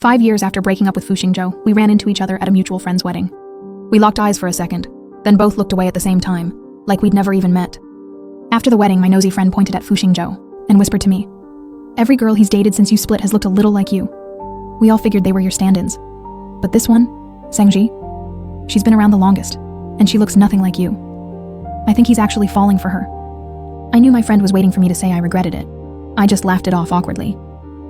5 years after breaking up with Fu Xingzhou, we ran into each other at a mutual friend's wedding. We locked eyes for a second, then both looked away at the same time, like we'd never even met. After the wedding, my nosy friend pointed at Fu Xingzhou and whispered to me, "Every girl he's dated since you split has looked a little like you." We all figured they were your stand-ins. But this one, Sangji, she's been around the longest, and she looks nothing like you. I think he's actually falling for her. I knew my friend was waiting for me to say I regretted it. I just laughed it off awkwardly.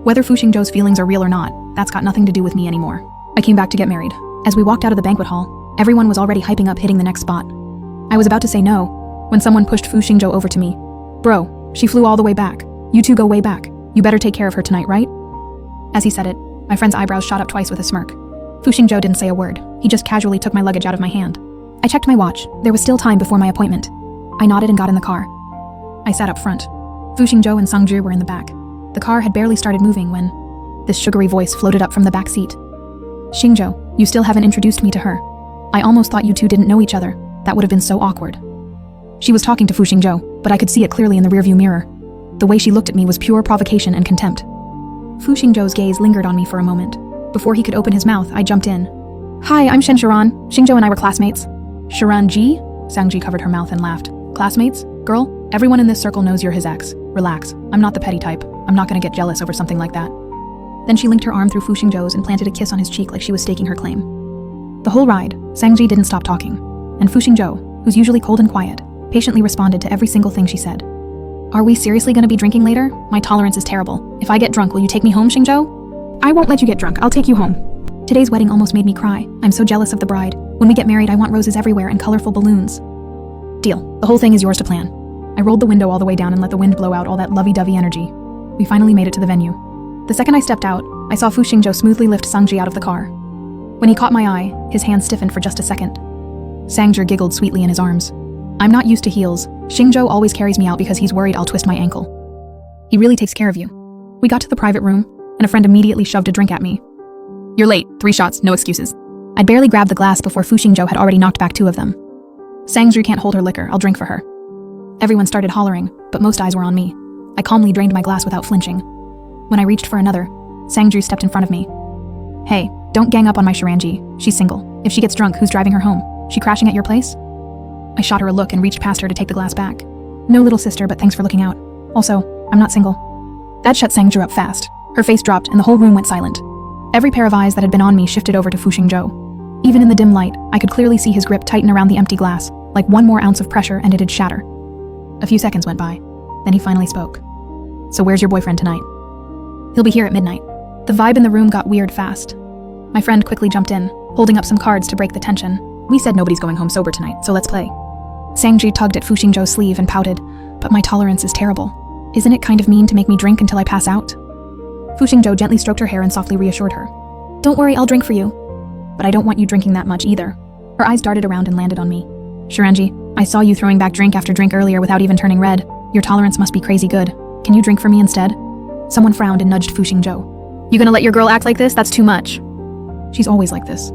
Whether Fu Xingzhou's feelings are real or not, that's got nothing to do with me anymore. I came back to get married. As we walked out of the banquet hall, everyone was already hyping up hitting the next spot. I was about to say no, when someone pushed Fu Xingzhou over to me. "Bro, she flew all the way back. You two go way back. You better take care of her tonight, right?" As he said it, my friend's eyebrows shot up twice with a smirk. Fu Xingzhou didn't say a word. He just casually took my luggage out of my hand. I checked my watch. There was still time before my appointment. I nodded and got in the car. I sat up front. Fu Xingzhou and Sangji were in the back. The car had barely started moving when this sugary voice floated up from the back seat. "Xingzhou, you still haven't introduced me to her. I almost thought you two didn't know each other. That would have been so awkward." She was talking to Fu Xingzhou, but I could see it clearly in the rearview mirror. The way she looked at me was pure provocation and contempt. Fu Xingzhou's gaze lingered on me for a moment. Before he could open his mouth, I jumped in. "Hi, I'm Shen Sharan. Xingzhou and I were classmates." "Sharan Ji?" Sangji covered her mouth and laughed. "Classmates? Girl, everyone in this circle knows you're his ex. Relax. I'm not the petty type. I'm not gonna get jealous over something like that." Then she linked her arm through Fu Xingzhou's and planted a kiss on his cheek like she was staking her claim. The whole ride, Sangji didn't stop talking, and Fu Xingzhou, who's usually cold and quiet, patiently responded to every single thing she said. "Are we seriously gonna be drinking later? My tolerance is terrible. If I get drunk, will you take me home, Xingzhou?" "I won't let you get drunk. I'll take you home." Today's wedding almost made me cry. I'm so jealous of the bride. When we get married, I want roses everywhere and colorful balloons. Deal. The whole thing is yours to plan. I rolled the window all the way down and let the wind blow out all that lovey-dovey energy. We finally made it to the venue. The second I stepped out, I saw Fu Xingzhou smoothly lift Sangji out of the car. When he caught my eye, his hand stiffened for just a second. Sangji giggled sweetly in his arms. "I'm not used to heels. Xingzhou always carries me out because he's worried I'll twist my ankle. He really takes care of you." We got to the private room, and a friend immediately shoved a drink at me. "You're late. 3 shots, no excuses." I'd barely grabbed the glass before Fu Xingzhou had already knocked back 2 of them. "Sangji can't hold her liquor. I'll drink for her." Everyone started hollering, but most eyes were on me. I calmly drained my glass without flinching. When I reached for another, Sangju stepped in front of me. "Hey, don't gang up on my Sharanji. She's single. If she gets drunk, who's driving her home? She crashing at your place?" I shot her a look and reached past her to take the glass back. "No, little sister, but thanks for looking out. Also, I'm not single." That shut Sangju up fast. Her face dropped and the whole room went silent. Every pair of eyes that had been on me shifted over to Fu Xingzhou. Even in the dim light, I could clearly see his grip tighten around the empty glass, like one more ounce of pressure and it'd shatter. A few seconds went by. Then he finally spoke. "So where's your boyfriend tonight?" "He'll be here at midnight." The vibe in the room got weird fast. My friend quickly jumped in, holding up some cards to break the tension. "We said nobody's going home sober tonight, so let's play." Sangji tugged at Fu Xingzhou's sleeve and pouted, "But my tolerance is terrible. Isn't it kind of mean to make me drink until I pass out?" Fu Xingzhou gently stroked her hair and softly reassured her. "Don't worry, I'll drink for you. But I don't want you drinking that much either." Her eyes darted around and landed on me. "Sharanji, I saw you throwing back drink after drink earlier without even turning red. Your tolerance must be crazy good. Can you drink for me instead?" Someone frowned and nudged Fu Xingzhou. "You gonna let your girl act like this? That's too much." "She's always like this,"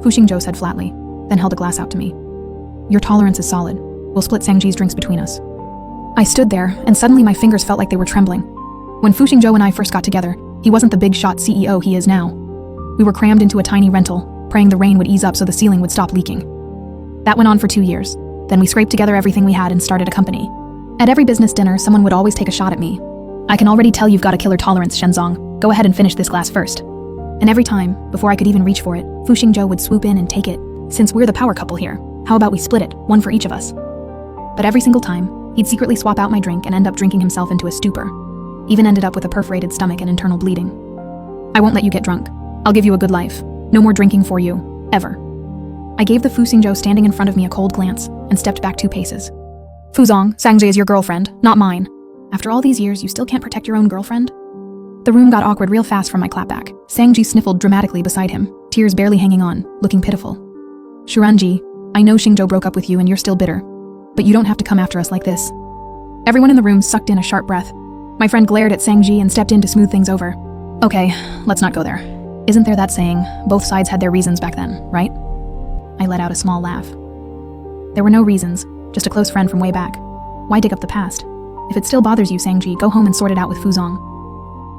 Fu Xingzhou said flatly, then held a glass out to me. "Your tolerance is solid. We'll split Sangji's drinks between us." I stood there, and suddenly my fingers felt like they were trembling. When Fu Xingzhou and I first got together, he wasn't the big shot CEO he is now. We were crammed into a tiny rental, praying the rain would ease up so the ceiling would stop leaking. That went on for 2 years. Then we scraped together everything we had and started a company. At every business dinner, someone would always take a shot at me. "I can already tell you've got a killer tolerance, Shenzong. Go ahead and finish this glass first." And every time, before I could even reach for it, Fu Xingzhou would swoop in and take it. "Since we're the power couple here, how about we split it, one for each of us?" But every single time, he'd secretly swap out my drink and end up drinking himself into a stupor. Even ended up with a perforated stomach and internal bleeding. "I won't let you get drunk. I'll give you a good life. No more drinking for you. Ever." I gave the Fu Xingzhou standing in front of me a cold glance and stepped back 2 paces. "Fuzong, Sangji is your girlfriend, not mine. After all these years, you still can't protect your own girlfriend?" The room got awkward real fast from my clapback. Sangji sniffled dramatically beside him, tears barely hanging on, looking pitiful. "Sharanji, I know Xingzhou broke up with you and you're still bitter. But you don't have to come after us like this." Everyone in the room sucked in a sharp breath. My friend glared at Sangji and stepped in to smooth things over. "Okay, let's not go there. Isn't there that saying, both sides had their reasons back then, right?" I let out a small laugh. "There were no reasons, just a close friend from way back. Why dig up the past? If it still bothers you, Sangji, go home and sort it out with Fuzong.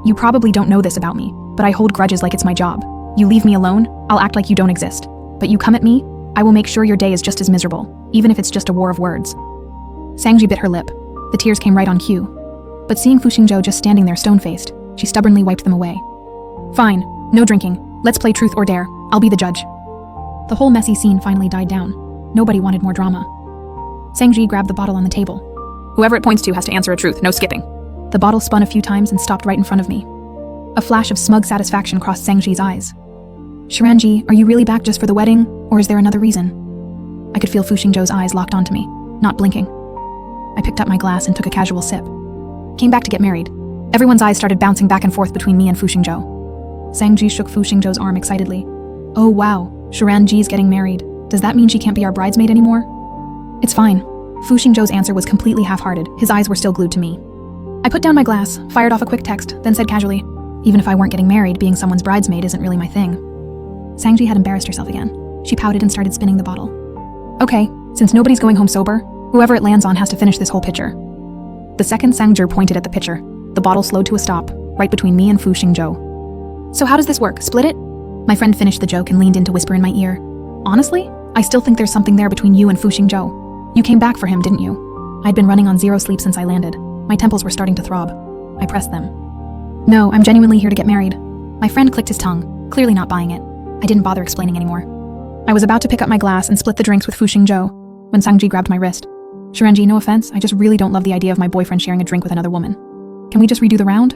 You probably don't know this about me, but I hold grudges like it's my job. You leave me alone, I'll act like you don't exist. But you come at me, I will make sure your day is just as miserable, even if it's just a war of words. Sangji bit her lip. The tears came right on cue. But seeing Fu Xingzhou just standing there stone-faced, she stubbornly wiped them away. Fine, no drinking. Let's play truth or dare. I'll be the judge. The whole messy scene finally died down. Nobody wanted more drama. Sangji grabbed the bottle on the table. Whoever it points to has to answer a truth, no skipping. The bottle spun a few times and stopped right in front of me. A flash of smug satisfaction crossed Sangji's eyes. Shiranji, are you really back just for the wedding, or is there another reason? I could feel Fu Xingzhou's eyes locked onto me, not blinking. I picked up my glass and took a casual sip. Came back to get married. Everyone's eyes started bouncing back and forth between me and Fu Xingzhou. Sangji shook Fu Xingzhou's arm excitedly. Oh wow, Shiranji's getting married. Does that mean she can't be our bridesmaid anymore? It's fine. Fu Xingzhou's answer was completely half-hearted. His eyes were still glued to me. I put down my glass, fired off a quick text, then said casually, even if I weren't getting married, being someone's bridesmaid isn't really my thing. Sangji had embarrassed herself again. She pouted and started spinning the bottle. Okay, since nobody's going home sober, whoever it lands on has to finish this whole pitcher. The second Sangji pointed at the pitcher, the bottle slowed to a stop, right between me and Fu Xingzhou. So how does this work? Split it? My friend finished the joke and leaned in to whisper in my ear. Honestly, I still think there's something there between you and Fu Xingzhou. You came back for him, didn't you? I'd been running on zero sleep since I landed. My temples were starting to throb. I pressed them. No, I'm genuinely here to get married. My friend clicked his tongue, clearly not buying it. I didn't bother explaining anymore. I was about to pick up my glass and split the drinks with Fu Xingzhou when Sangji grabbed my wrist. Shiranji, no offense, I just really don't love the idea of my boyfriend sharing a drink with another woman. Can we just redo the round?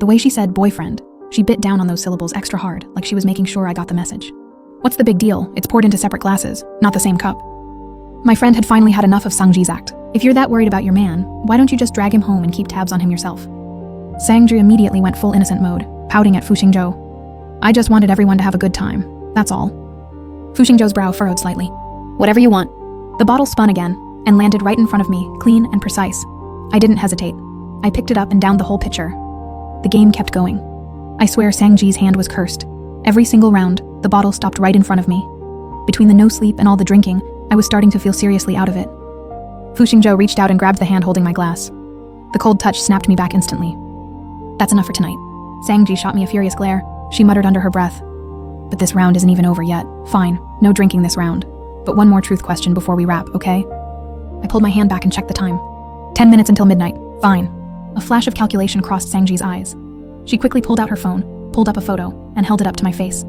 The way she said boyfriend, she bit down on those syllables extra hard, like she was making sure I got the message. What's the big deal? It's poured into separate glasses, not the same cup. My friend had finally had enough of Sangji's act. If you're that worried about your man, why don't you just drag him home and keep tabs on him yourself? Sangji immediately went full innocent mode, pouting at Fu Xingzhou. I just wanted everyone to have a good time, that's all. Fu Xingzhou's brow furrowed slightly. Whatever you want. The bottle spun again, and landed right in front of me, clean and precise. I didn't hesitate. I picked it up and downed the whole pitcher. The game kept going. I swear Sangji's hand was cursed. Every single round, the bottle stopped right in front of me. Between the no sleep and all the drinking, I was starting to feel seriously out of it. Fu Xingzhou reached out and grabbed the hand holding my glass. The cold touch snapped me back instantly. That's enough for tonight. Sangji shot me a furious glare. She muttered under her breath. But this round isn't even over yet. Fine, no drinking this round. But one more truth question before we wrap, okay? I pulled my hand back and checked the time. 10 minutes until midnight. Fine. A flash of calculation crossed Sangji's eyes. She quickly pulled out her phone, pulled up a photo, and held it up to my face.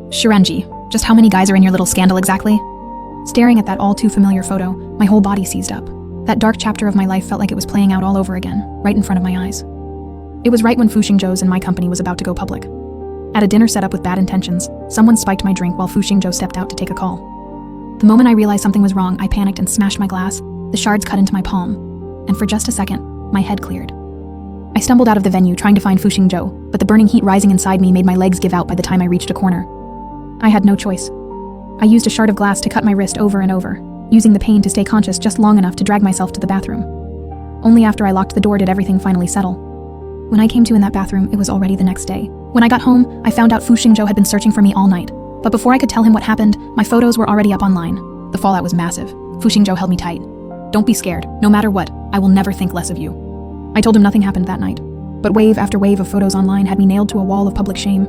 Shiranji, just how many guys are in your little scandal exactly? Staring at that all-too-familiar photo, my whole body seized up. That dark chapter of my life felt like it was playing out all over again, right in front of my eyes. It was right when Fu Xingzhou's and my company was about to go public. At a dinner set up with bad intentions, someone spiked my drink while Fu Xingzhou stepped out to take a call. The moment I realized something was wrong, I panicked and smashed my glass. The shards cut into my palm, and for just a second, my head cleared. I stumbled out of the venue trying to find Fu Xingzhou, but the burning heat rising inside me made my legs give out by the time I reached a corner. I had no choice. I used a shard of glass to cut my wrist over and over, using the pain to stay conscious just long enough to drag myself to the bathroom. Only after I locked the door did everything finally settle. When I came to in that bathroom, it was already the next day. When I got home, I found out Fu Xingzhou had been searching for me all night. But before I could tell him what happened, my photos were already up online. The fallout was massive. Fu Xingzhou held me tight. Don't be scared. No matter what, I will never think less of you. I told him nothing happened that night. But wave after wave of photos online had me nailed to a wall of public shame.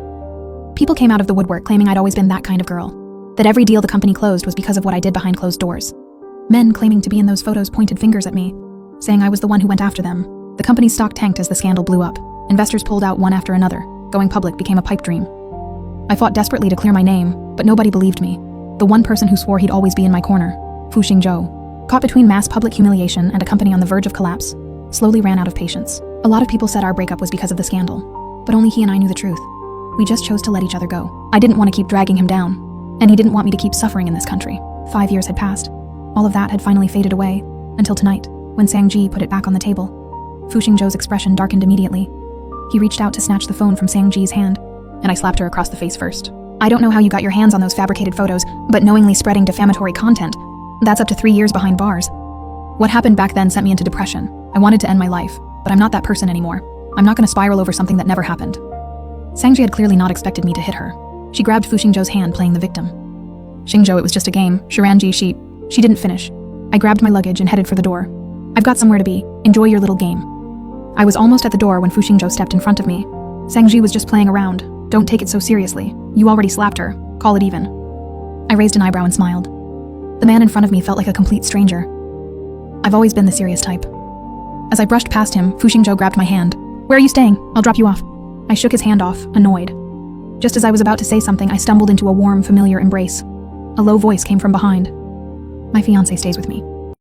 People came out of the woodwork claiming I'd always been that kind of girl. That every deal the company closed was because of what I did behind closed doors. Men claiming to be in those photos pointed fingers at me, saying I was the one who went after them. The company's stock tanked as the scandal blew up. Investors pulled out one after another. Going public became a pipe dream. I fought desperately to clear my name, but nobody believed me. The one person who swore he'd always be in my corner, Fu Xingzhou, caught between mass public humiliation and a company on the verge of collapse, slowly ran out of patience. A lot of people said our breakup was because of the scandal, but only he and I knew the truth. We just chose to let each other go. I didn't want to keep dragging him down, and he didn't want me to keep suffering in this country. 5 years had passed. All of that had finally faded away, until tonight, when Sangji put it back on the table. Fu Xingzhou's expression darkened immediately. He reached out to snatch the phone from Sangji's hand, and I slapped her across the face first. I don't know how you got your hands on those fabricated photos, but knowingly spreading defamatory content, that's up to 3 years behind bars. What happened back then sent me into depression. I wanted to end my life, but I'm not that person anymore. I'm not going to spiral over something that never happened. Sangji had clearly not expected me to hit her. She grabbed Fu Xingzhou's hand, playing the victim. Xingzhou, it was just a game. Shiranji, she didn't finish. I grabbed my luggage and headed for the door. I've got somewhere to be. Enjoy your little game. I was almost at the door when Fu Xingzhou stepped in front of me. Sangji was just playing around. Don't take it so seriously. You already slapped her. Call it even. I raised an eyebrow and smiled. The man in front of me felt like a complete stranger. I've always been the serious type. As I brushed past him, Fu Xingzhou grabbed my hand. Where are you staying? I'll drop you off. I shook his hand off, annoyed. Just as I was about to say something, I stumbled into a warm, familiar embrace. A low voice came from behind. My fiancé stays with me.